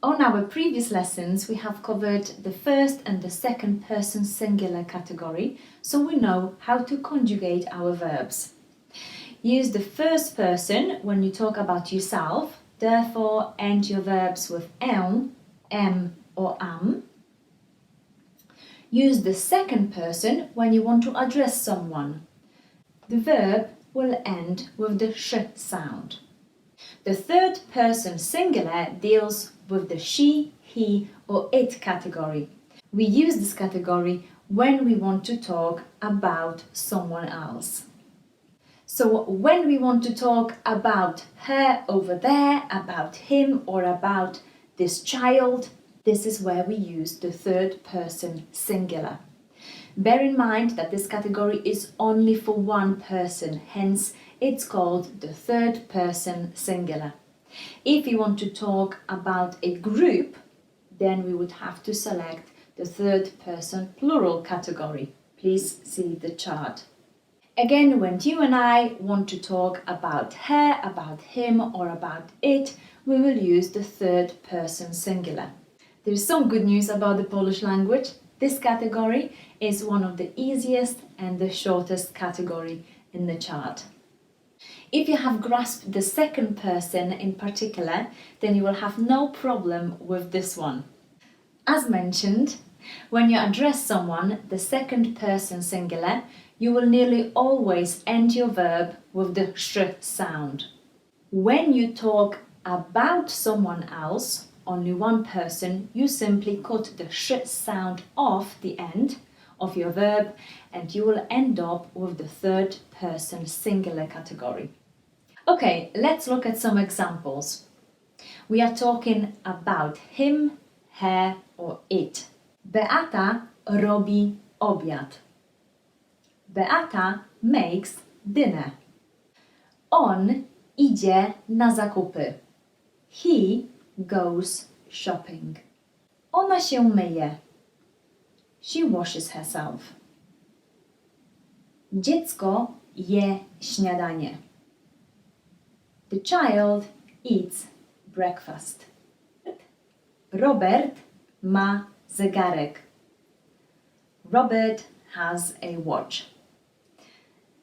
On our previous lessons, we have covered the first and the second person singular category, so we know how to conjugate our verbs. Use the first person when you talk about yourself, therefore end your verbs with am or am. Use the second person when you want to address someone. The verb will end with the sh sound. The third person singular deals with the she, he or it category. We use this category when we want to talk about someone else. So when we want to talk about her over there, about him or about this child, this is where we use the third person singular. Bear in mind that this category is only for one person, hence it's called the third person singular. If you want to talk about a group, then we would have to select the third person plural category. Please see the chart. Again, when you and I want to talk about her, about him or about it, we will use the third person singular. There's some good news about the Polish language. This category is one of the easiest and the shortest category in the chart. If you have grasped the second person in particular, then you will have no problem with this one. As mentioned, when you address someone, the second person singular, you will nearly always end your verb with the sh sound. When you talk about someone else, only one person, you simply cut the sh sound off the end of your verb and you will end up with the third person singular category. Okay, let's look at some examples. We are talking about him, her or it. Beata robi obiad. Beata makes dinner. On idzie na zakupy. He goes shopping. Ona się myje. She washes herself. Dziecko je śniadanie. The child eats breakfast. Robert ma zegarek. Robert has a watch.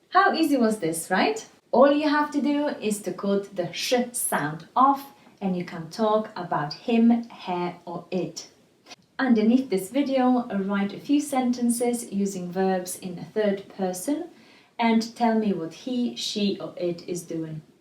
How easy was this, right? All you have to do is to cut the sh sound off and you can talk about him, her or it. Underneath this video, write a few sentences using verbs in the third person and tell me what he, she or it is doing.